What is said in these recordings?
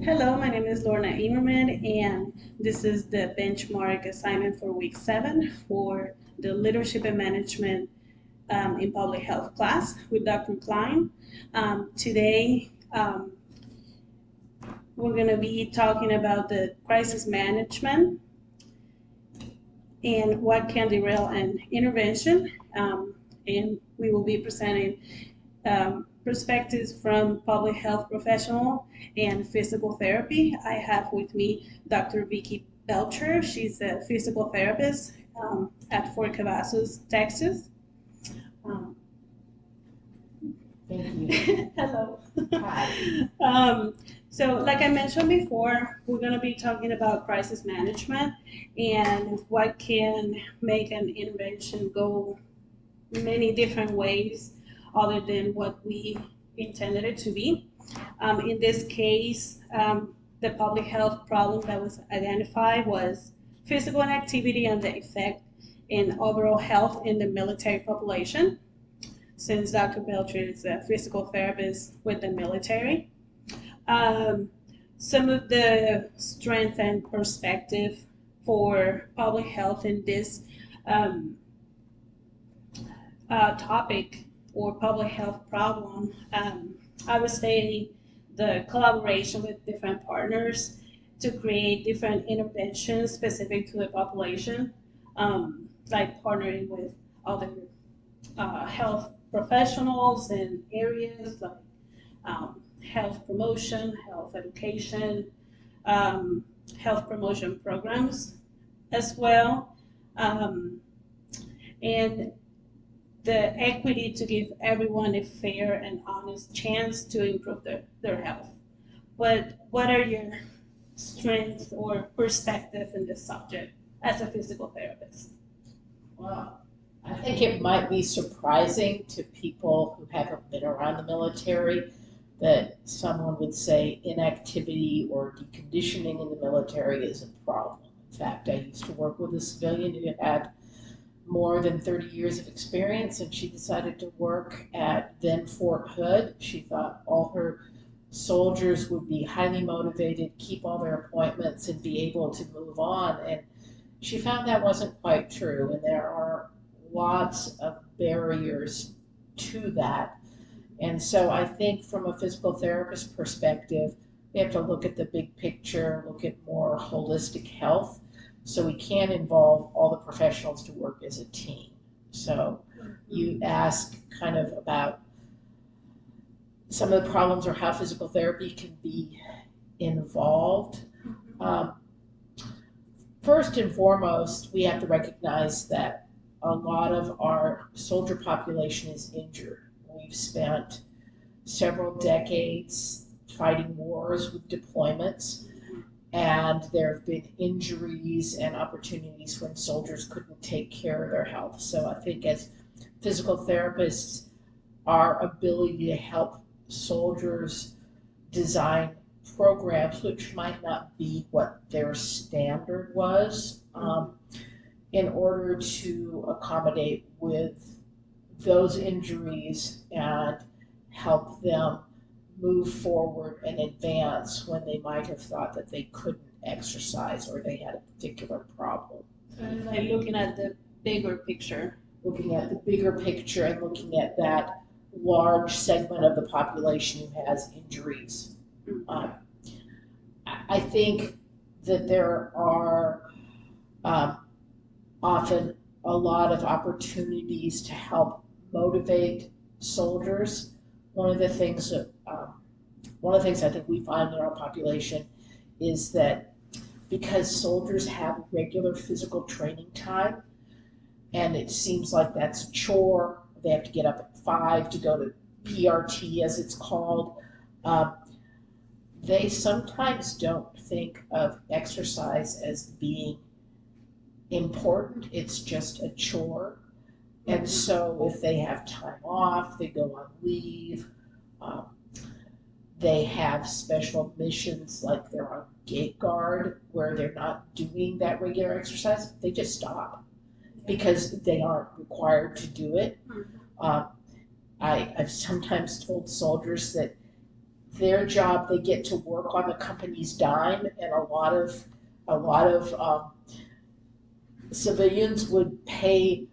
Hello, my name is Lorna Imerman, and this is the benchmark assignment for week 7 for the Leadership and Management in Public Health class with Dr. Klein. Today, we're going to be talking about the crisis management and what can derail an intervention. And we will be presenting perspectives from public health professional and physical therapy. I have with me Dr. Vicky Belcher. She's a physical therapist at Fort Cavazos, Texas. Um, Thank you. Hello. Hi. So like I mentioned before, we're going to be talking about crisis management and what can make an intervention go many different ways other than what we intended it to be. In this case, the public health problem that was identified was physical inactivity and the effect in overall health in the military population, since Dr. Belcher is a physical therapist with the military. Um, some of the strength and perspective for public health in this um, topic or public health problem, I would say the collaboration with different partners to create different interventions specific to the population, like partnering with other health professionals in areas like health promotion, health education, um, health promotion programs as well. Um, and the equity to give everyone a fair and honest chance to improve their health. But what are your strengths or perspective in this subject as a physical therapist? Well, I think it might be surprising to people who haven't been around the military that someone would say inactivity or deconditioning in the military is a problem. In fact, I used to work with a civilian who had more than 30 years of experience, and she decided to work at then Fort Hood. She thought all her soldiers would be highly motivated, keep all their appointments, and be able to move on. And she found that wasn't quite true, and there are lots of barriers to that. And so I think from a physical therapist perspective, we have to look at the big picture, look at more holistic health, so we can involve all the professionals to work as a team. So you ask kind of about some of the problems or how physical therapy can be involved. Um, First and foremost, we have to recognize that a lot of our soldier population is injured. We've spent several decades fighting wars with deployments, and there have been injuries and opportunities when soldiers couldn't take care of their health. So I think as physical therapists, our ability to help soldiers design programs which might not be what their standard was, in order to accommodate with those injuries and help them move forward and advance when they might have thought that they couldn't exercise or they had a particular problem. So it's like looking at the bigger picture. Looking at the bigger picture and looking at that large segment of the population who has injuries. I think that there are often a lot of opportunities to help motivate soldiers. One of the things I think we find in our population is that because soldiers have regular physical training time, and it seems like that's a chore. They have to get up at 5 to go to PRT, as it's called. They sometimes don't think of exercise as being important. It's just a chore. And so if they have time off, they go on leave. They have special missions like they're on gate guard where they're not doing that regular exercise. They just stop because they aren't required to do it. I've sometimes told soldiers that their job, they get to work on the company's dime, and a lot of civilians would pay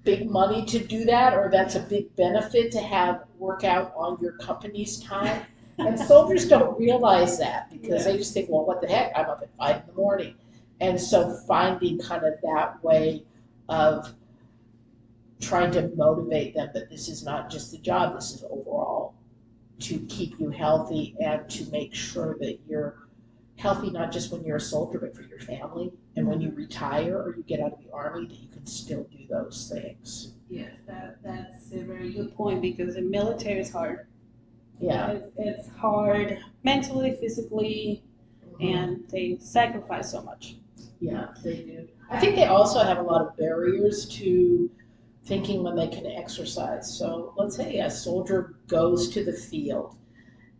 big money to do that, or that's a big benefit to have work out on your company's time. And soldiers don't realize that because they just think, well, what the heck? I'm up at 5 in the morning. And so finding kind of that way of trying to motivate them that this is not just the job, this is overall to keep you healthy and to make sure that you're healthy, not just when you're a soldier, but for your family. And when you retire or you get out of the Army, that you can still do those things. Yes, that's a very good point because the military is hard. Yeah. It's hard mentally, physically, and they sacrifice so much. Yeah, they do. I think they also have a lot of barriers to thinking when they can exercise. So let's say a soldier goes to the field,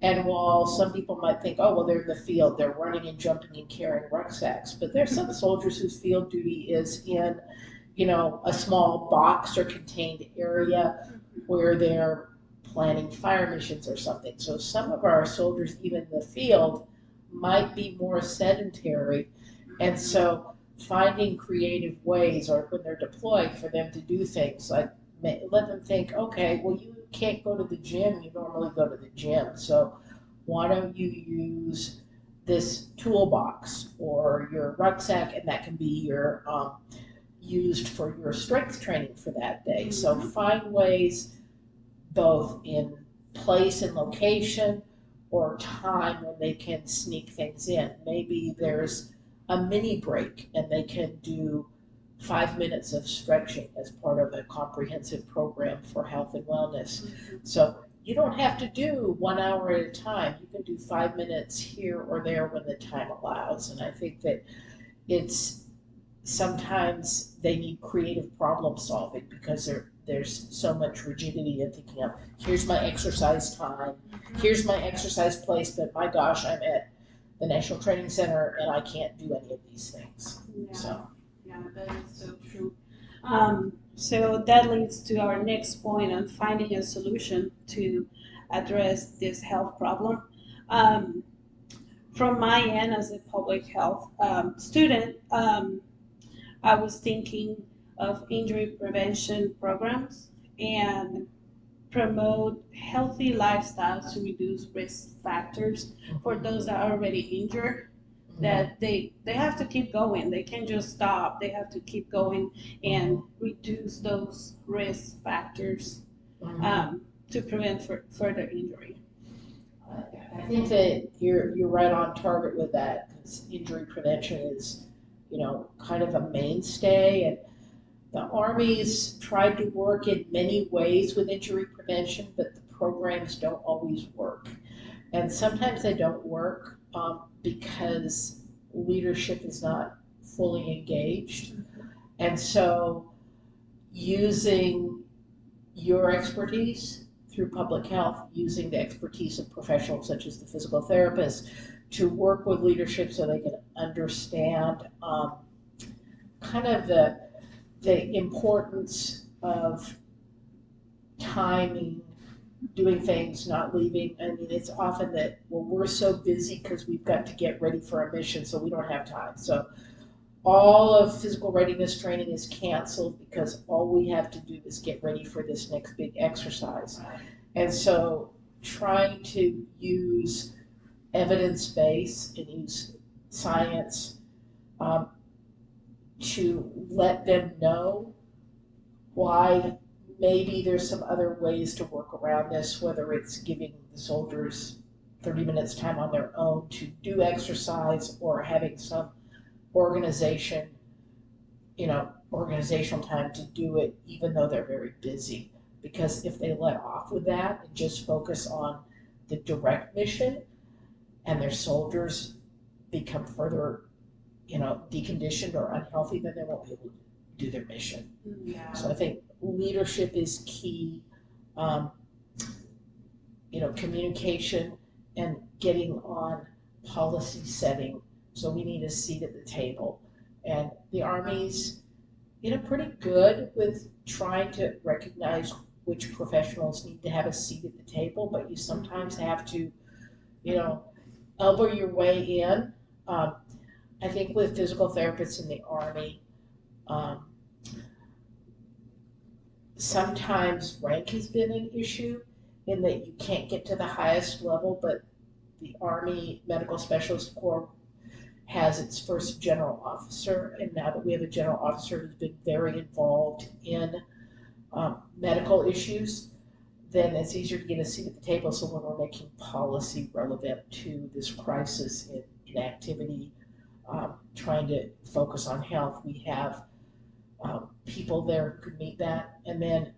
and while some people might think, oh, well, they're in the field, they're running and jumping and carrying rucksacks, but there's some soldiers whose field duty is in, a small box or contained area where they're planning fire missions or something. So some of our soldiers, even in the field, might be more sedentary. And so finding creative ways, or when they're deployed, for them to do things like let them think, okay, well, you can't go to the gym, you normally go to the gym. So why don't you use this toolbox or your rucksack, and that can be your used for your strength training for that day. So find ways both in place and location or time when they can sneak things in. Maybe there's a mini break and they can do 5 minutes of stretching as part of a comprehensive program for health and wellness. So you don't have to do 1 hour at a time. You can do 5 minutes here or there when the time allows. And I think that it's sometimes they need creative problem solving because there's so much rigidity in thinking of, here's my exercise time, here's my exercise place, but my gosh, I'm at the National Training Center and I can't do any of these things. Yeah, that is so true. So that leads to our next point on finding a solution to address this health problem. From my end as a public health student, I was thinking of injury prevention programs and promote healthy lifestyles to reduce risk factors for those that are already injured, that they have to keep going. They can't just stop. They have to keep going and reduce those risk factors to prevent further injury. I think that you're right on target with that, because injury prevention is, kind of a mainstay, and the Army's tried to work in many ways with injury prevention, but the programs don't always work. And sometimes they don't work because leadership is not fully engaged. And so using your expertise through public health, using the expertise of professionals such as the physical therapist to work with leadership so they can understand kind of the importance of timing, doing things, not leaving. I mean, it's often that, well, we're so busy because we've got to get ready for a mission, so we don't have time. So all of physical readiness training is canceled because all we have to do is get ready for this next big exercise. And so trying to use evidence-based and use science to let them know why maybe there's some other ways to work around this, whether it's giving the soldiers 30 minutes time on their own to do exercise or having some organizational time to do it even though they're very busy. Because if they let off with that and just focus on the direct mission and their soldiers become further deconditioned or unhealthy, then they won't be able to do their mission. Yeah. So I think leadership is key. Communication and getting on policy setting. So we need a seat at the table. And the Army's, pretty good with trying to recognize which professionals need to have a seat at the table, but you sometimes have to you know, elbow your way in. I think with physical therapists in the Army, um, sometimes rank has been an issue in that you can't get to the highest level, but the Army Medical Specialist Corps has its first general officer, and now that we have a general officer who's been very involved in medical issues, then it's easier to get a seat at the table. So when we're making policy relevant to this crisis in activity, trying to focus on health, we have people there who could meet that. And then,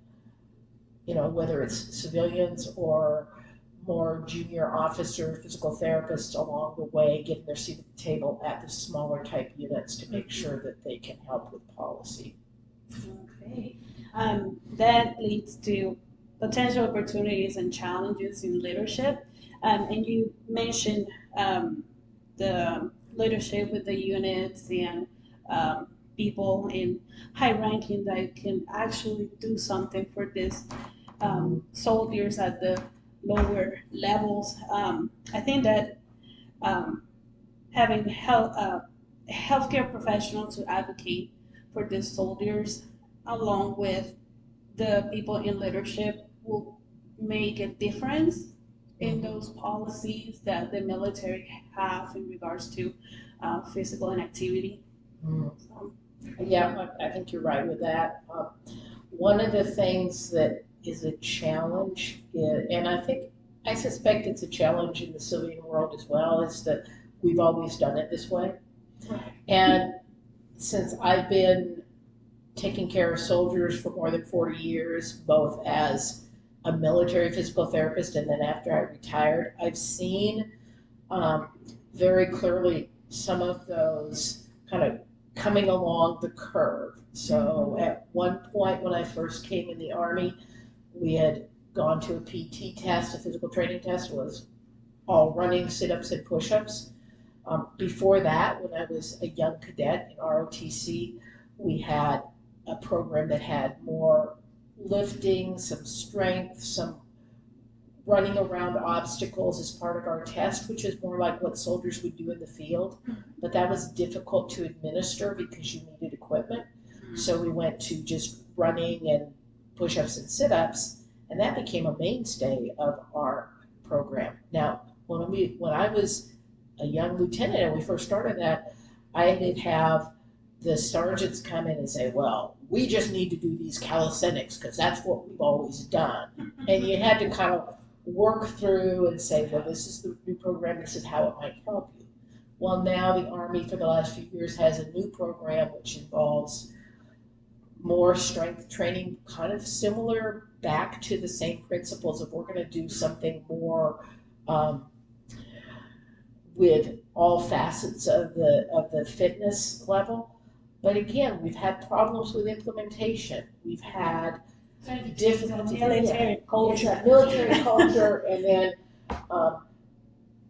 whether it's civilians or more junior officer physical therapists along the way, getting their seat at the table at the smaller type units to make sure that they can help with policy. Okay. That leads to potential opportunities and challenges in leadership. And you mentioned the leadership with the units and people in high ranking that can actually do something for these soldiers at the lower levels. I think that having healthcare professionals to advocate for these soldiers along with the people in leadership will make a difference in those policies that the military have in regards to physical inactivity. Yeah, I think you're right with that. One of the things that is a challenge, and I suspect it's a challenge in the civilian world as well, is that we've always done it this way. Right. And since I've been taking care of soldiers for more than 40 years, both as a military physical therapist and then after I retired, I've seen very clearly some of those kind of coming along the curve. So at one point when I first came in the Army, we had gone to a PT test, a physical training test, was all running, sit-ups, and push-ups. Before that, when I was a young cadet in ROTC, we had a program that had more lifting, some strength, some running around obstacles as part of our test, which is more like what soldiers would do in the field. But that was difficult to administer because you needed equipment. So we went to just running and push-ups and sit-ups, and that became a mainstay of our program. Now, when I was a young lieutenant and we first started that, I did have the sergeants come in and say, well, we just need to do these calisthenics because that's what we've always done. And you had to kind of work through and say, well, this is the new program, this is how it might help you. Well, now the Army for the last few years has a new program which involves more strength training, kind of similar back to the same principles of we're going to do something more with all facets of the fitness level. But again, we've had problems with implementation. We've had difficulty. Military culture. It's a military culture, and then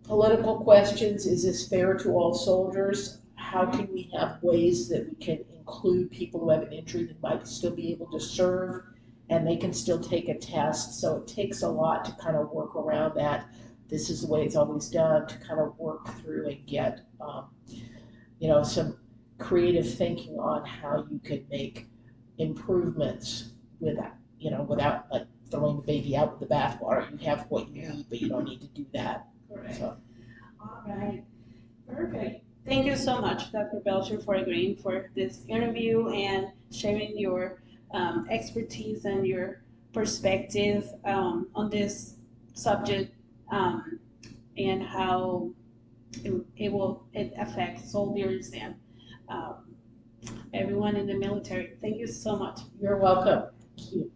political questions. Is this fair to all soldiers? How can we have ways that we can include people who have an injury that might still be able to serve and they can still take a test? So it takes a lot to kind of work around that. This is the way it's always done, to kind of work through and get, some creative thinking on how you can make improvements without like throwing the baby out with the bathwater. You have what you need, but you don't need to do that. Correct. So. All right. Perfect. Thank you so much, Dr. Belcher, for agreeing for this interview and sharing your expertise and your perspective on this subject and how it affects soldiers and everyone in the military. Thank you so much. You're welcome. Thank you.